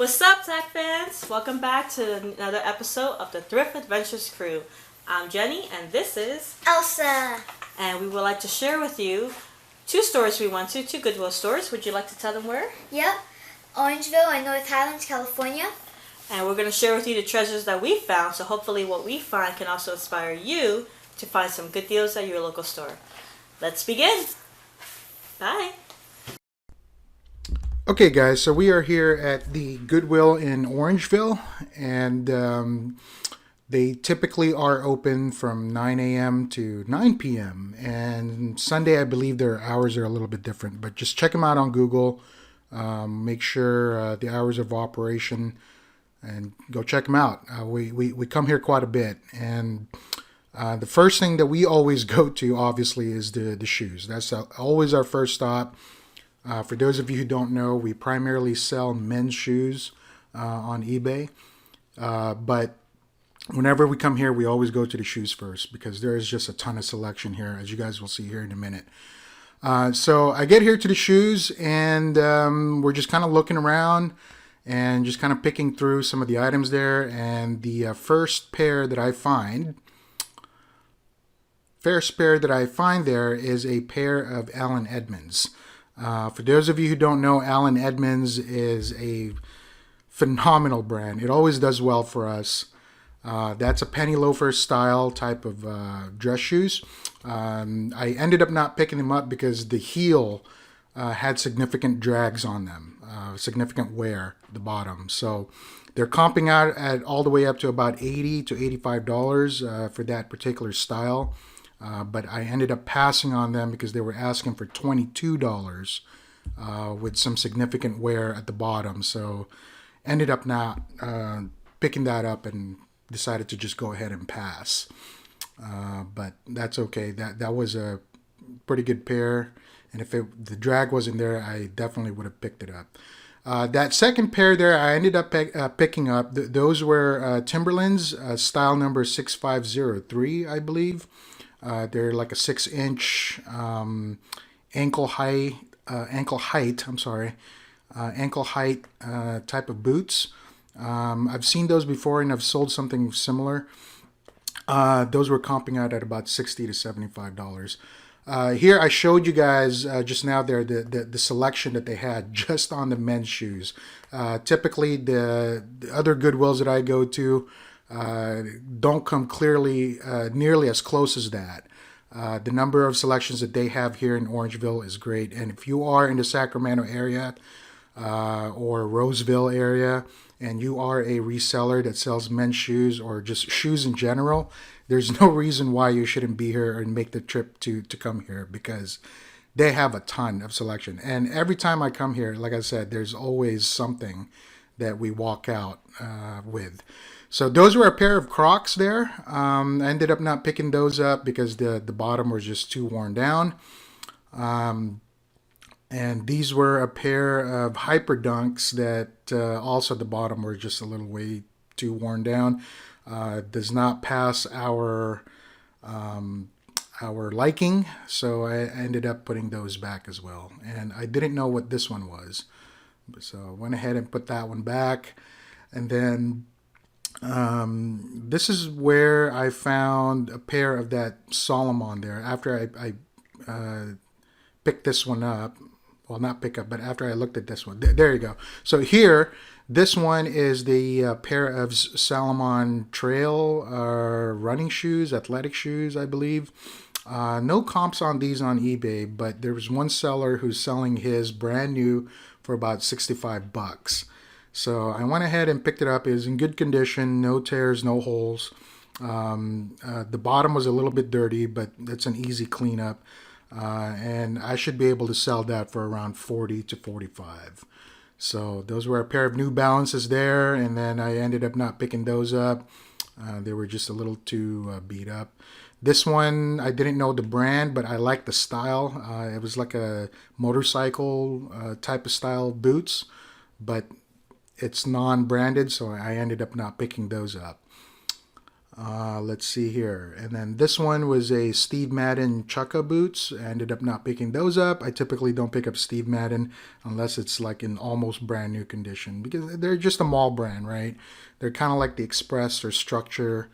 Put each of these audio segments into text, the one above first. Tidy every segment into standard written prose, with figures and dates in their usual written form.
What's up, Tech fans? Welcome back to another episode of the Thrift Adventures Crew. I'm Jenny, and this is Elsa. And we would like to share with you two stores we went to, two Goodwill stores. Would you like to tell them where? Yep, Orangevale and North Highlands, California. And we're going to share with you the treasures that we found, so hopefully what we find can also inspire you to find some good deals at your local store. Let's begin. Bye. Okay guys, so we are here at the Goodwill in Orangevale, and they typically are open from 9 a.m. to 9 p.m. and Sunday I believe their hours are a little bit different, but just check them out on Google. Make sure the hours of operation and go check them out. We come here quite a bit, and the first thing that we always go to obviously is the shoes. That's always our first stop. For those of you who don't know, we primarily sell men's shoes on eBay. But whenever we come here, we always go to the shoes first because there is just a ton of selection here, as you guys will see here in a minute. So I get here to the shoes, and we're just kind of looking around and just kind of picking through some of the items there. And the first pair that I find there is a pair of Allen Edmonds. For those of you who don't know, Allen Edmonds is a phenomenal brand. It always does well for us. That's a penny loafer style type of dress shoes. I ended up not picking them up because the heel had significant drags on them, significant wear at the bottom. So they're comping out at all the way up to about $80 to $85 for that particular style. But I ended up passing on them because they were asking for $22 with some significant wear at the bottom. So ended up not picking that up and decided to just go ahead and pass. But that's okay. That was a pretty good pair. And if the drag wasn't there, I definitely would have picked it up. That second pair there, I ended up picking up. Those were Timberlands, style number 6503, I believe. They're like a 6-inch ankle height type of boots. I've seen those before, and I've sold something similar. Those were comping out at about $60 to $75. Here I showed you guys just now there the selection that they had just on the men's shoes. Typically the other Goodwills that I go to don't come nearly as close as that. The number of selections that they have here in Orangevale is great, and if you are in the Sacramento area or Roseville area and you are a reseller that sells men's shoes or just shoes in general, there's no reason why you shouldn't be here and make the trip to come here, because they have a ton of selection. And every time I come here, like I said, there's always something that we walk out with. So those were a pair of Crocs there. I ended up not picking those up because the bottom was just too worn down. And these were a pair of Hyper Dunks that also the bottom were just a little way too worn down. Does not pass our liking, so I ended up putting those back as well. And I didn't know what this one was, so I went ahead and put that one back. And then this is where I found a pair of that Salomon there after I picked this one up. Well, not pick up, but after I looked at this one. There you go. So here, this one is the pair of Salomon trail running shoes, athletic shoes, I believe. No comps on these on eBay, but there was one seller who's selling his brand new for about $65. So I went ahead and picked it up. It was in good condition, no tears, no holes. The bottom was a little bit dirty, but that's an easy cleanup. And I should be able to sell that for around $40 to $45. So those were a pair of New Balances there, and then I ended up not picking those up. They were just a little too beat up. This one, I didn't know the brand, but I liked the style. It was like a motorcycle type of style boots, but it's non-branded, so I ended up not picking those up. Let's see here. And then this one was a Steve Madden Chukka boots. I ended up not picking those up. I typically don't pick up Steve Madden unless it's like in almost brand new condition because they're just a mall brand, right? They're kind of like the Express or Structure.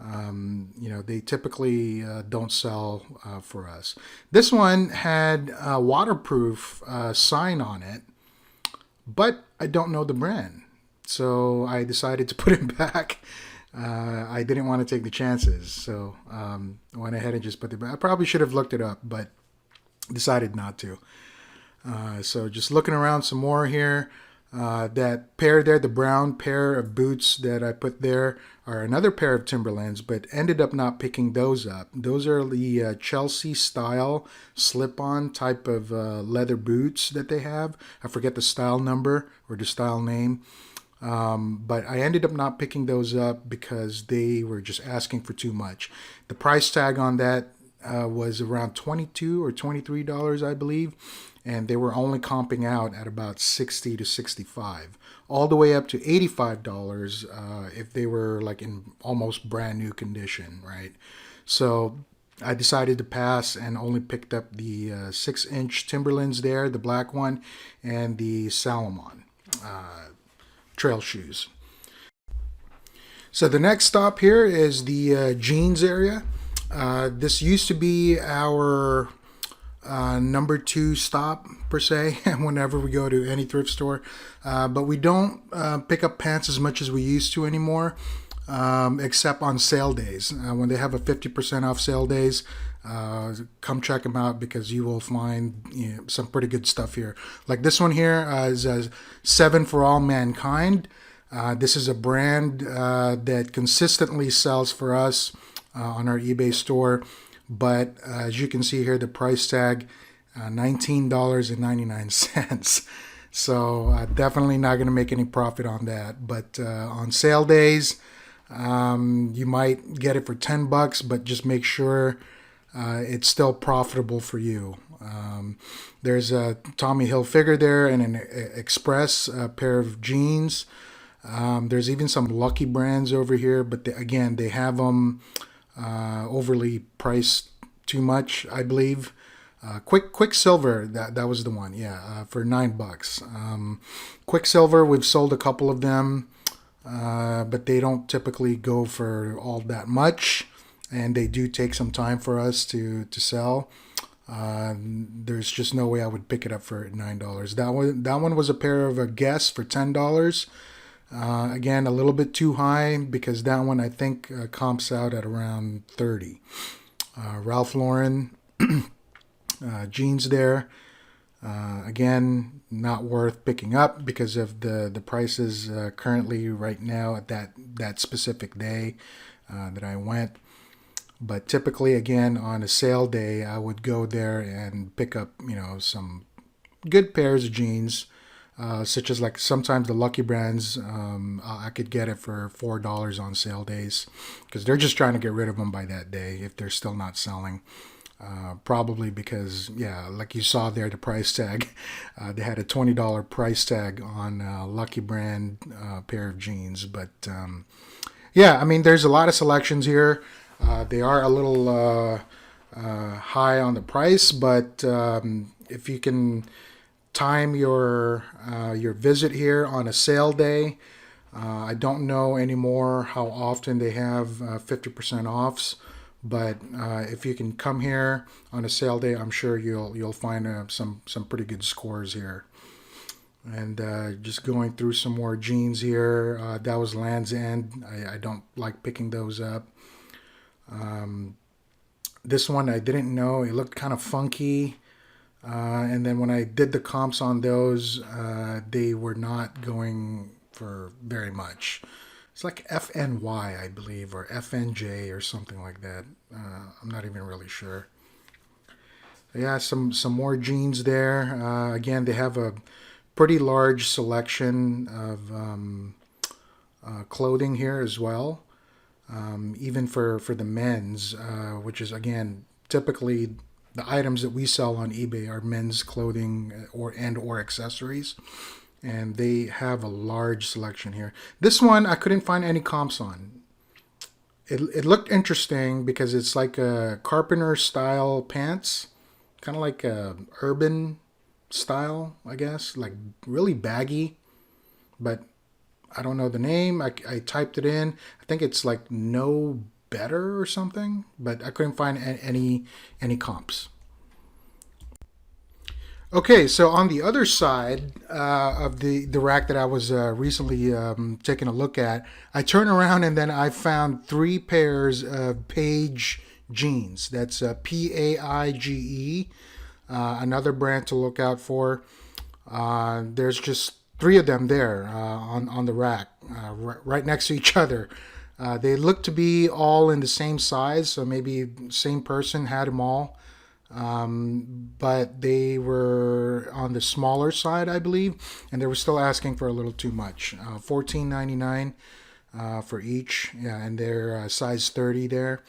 They typically don't sell for us. This one had a waterproof sign on it, but I don't know the brand. So I decided to put it back. I didn't want to take the chances, so I went ahead and just put it back. I probably should have looked it up, but decided not to. So just looking around some more here. That pair there, the brown pair of boots that I put there, are another pair of Timberlands, but ended up not picking those up. Those are the Chelsea style slip-on type of leather boots that they have. I forget the style number or the style name. But I ended up not picking those up because they were just asking for too much. The price tag on that was around $22 or $23, I believe, and they were only comping out at about $60 to $65, all the way up to $85 if they were like in almost brand new condition, right? So I decided to pass and only picked up the 6-inch Timberlands there, the black one, and the Salomon trail shoes. So the next stop here is the jeans area. This used to be our number 2 stop per se whenever we go to any thrift store, but we don't pick up pants as much as we used to anymore, except on sale days. When they have a 50% off sale days, come check them out because you will find some pretty good stuff here. Like this one here is 7 for All Mankind. This is a brand that consistently sells for us on our eBay store. But as you can see here, the price tag, $19.99. So definitely not going to make any profit on that. But on sale days, you might get it for $10, but just make sure it's still profitable for you. There's a Tommy Hilfiger there and an Express pair of jeans. There's even some Lucky brands over here, but again, they have them overly priced too much, I believe. Quicksilver, that was the one, for $9. Quicksilver, we've sold a couple of them, but they don't typically go for all that much, and they do take some time for us to sell. There's just no way I would pick it up for $9. That one was a pair of Guess for $10. Again, a little bit too high because that one I think comps out at around $30. Ralph Lauren jeans there. Again, not worth picking up because of the prices currently right now at that specific day that I went. But typically, again, on a sale day, I would go there and pick up, some good pairs of jeans, such as like sometimes the Lucky brands. I could get it for $4 on sale days because they're just trying to get rid of them by that day if they're still not selling. Probably because, like you saw there, the price tag, they had a $20 price tag on Lucky brand pair of jeans. But there's a lot of selections here. They are a little high on the price, but if you can time your visit here on a sale day, I don't know anymore how often they have 50% offs, but if you can come here on a sale day, I'm sure you'll find some pretty good scores here. And just going through some more jeans here. That was Land's End. I don't like picking those up. This one I didn't know. It looked kind of funky. And then when I did the comps on those, they were not going for very much. It's like FNY, I believe, or FNJ or something like that. I'm not even really sure. Yeah, some more jeans there. Again, they have a pretty large selection of clothing here as well. Even for the men's, which is, again, typically the items that we sell on eBay are men's clothing or accessories. And they have a large selection here. This one, I couldn't find any comps on. it looked interesting because it's like a carpenter style pants, kind of like a urban style, I guess, like really baggy, but I don't know the name. I typed it in. I think it's like No Better or something, but I couldn't find any comps. Okay, so on the other side of the rack that I was recently taking a look at, I turned around and then I found 3 pairs of PAIGE jeans. That's PAIGE, another brand to look out for. There's just 3 of them there on the rack, right next to each other. They look to be all in the same size, so maybe same person had them all. But they were on the smaller side, I believe, and they were still asking for a little too much. $14.99 for each, yeah, and they're size 30 there.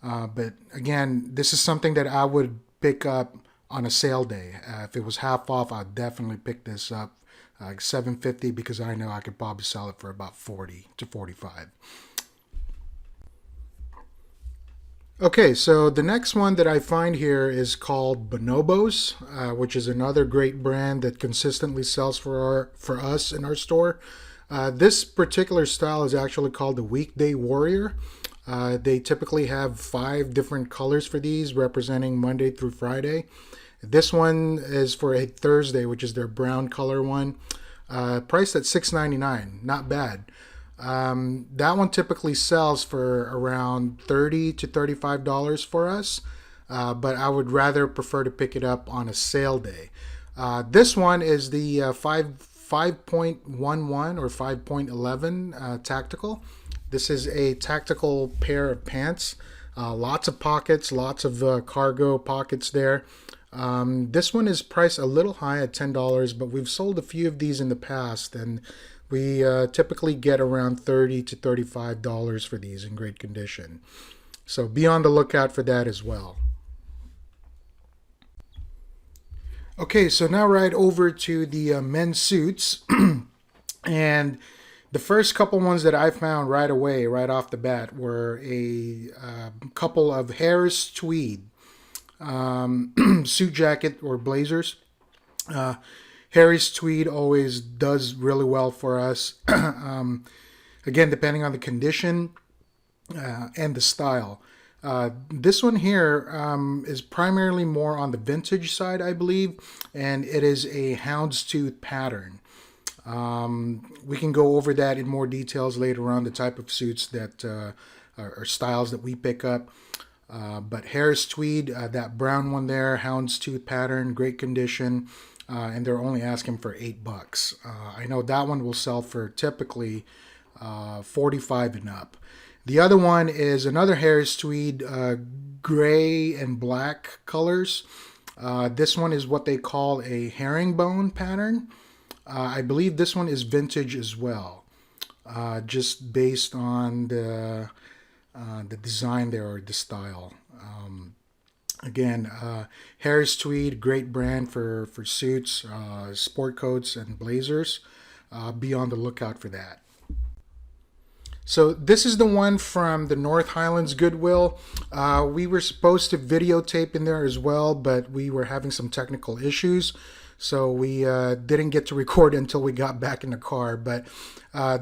But again, this is something that I would pick up on a sale day. If it was half off, I'd definitely pick this up, like $7.50, because I know I could probably sell it for about 40 to 45. Okay, so the next one that I find here is called Bonobos, which is another great brand that consistently sells for us in our store. This particular style is actually called the Weekday Warrior. They typically have 5 different colors for these, representing Monday through Friday. This one is for a Thursday, which is their brown color one. Priced at $6.99, not bad. That one typically sells for around $30 to $35 for us, but I would rather prefer to pick it up on a sale day. This one is the 5.11 or 5.11 tactical. This is a tactical pair of pants. Lots of pockets, lots of cargo pockets there. This one is priced a little high at $10, but we've sold a few of these in the past, and we typically get around $30 to $35 for these in great condition. So be on the lookout for that as well. Okay, so now right over to the men's suits. And the first couple ones that I found right away, right off the bat, were a couple of Harris Tweed suit jacket or blazers. Harris Tweed always does really well for us. Again, depending on the condition and the style. This one here is primarily more on the vintage side, I believe, and it is a houndstooth pattern. We can go over that in more details later on, the type of suits that are styles that we pick up. But Harris Tweed, that brown one there, houndstooth pattern, great condition. And they're only asking for $8. I know that one will sell for typically 45 and up. The other one is another Harris Tweed, gray and black colors. This one is what they call a herringbone pattern. I believe this one is vintage as well, just based on the design there or the style. Again, Harris Tweed, great brand for suits, sport coats, and blazers. Be on the lookout for that. So this is the one from the North Highlands Goodwill. We were supposed to videotape in there as well, but we were having some technical issues. So we didn't get to record until we got back in the car. But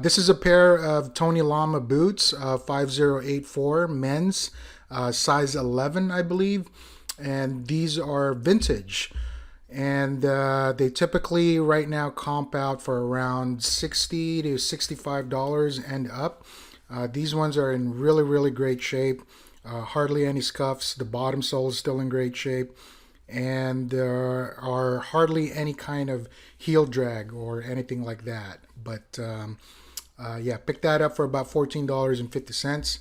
this is a pair of Tony Lama boots, 5084 men's. Size 11, I believe, and these are vintage, and they typically right now comp out for around $60 to $65 and up. These ones are in really great shape, hardly any scuffs. The bottom sole is still in great shape, and there are hardly any kind of heel drag or anything like that. But yeah, pick that up for about $14.50.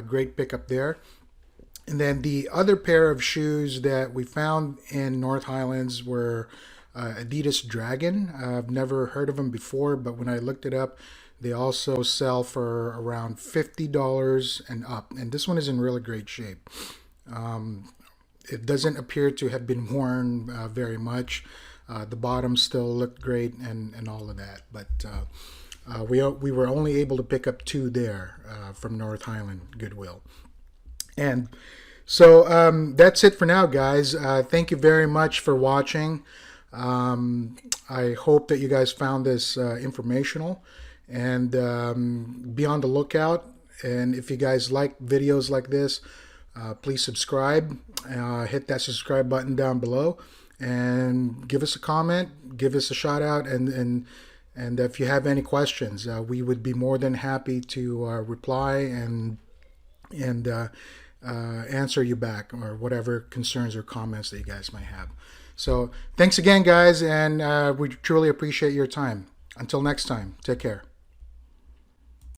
Great pickup there. And then the other pair of shoes that we found in North Highlands were Adidas Dragon. I've never heard of them before, but when I looked it up, they also sell for around $50 and up. And this one is in really great shape. It doesn't appear to have been worn very much. The bottom still looked great and all of that. But We were only able to pick up 2 there from North Highland Goodwill. And so that's it for now, guys. Thank you very much for watching. I hope that you guys found this informational, and be on the lookout. And if you guys like videos like this, please subscribe. Hit that subscribe button down below, and give us a comment, give us a shout out, and if you have any questions, we would be more than happy to reply and answer you back, or whatever concerns or comments that you guys might have. So thanks again, guys, and we truly appreciate your time. Until next time, take care.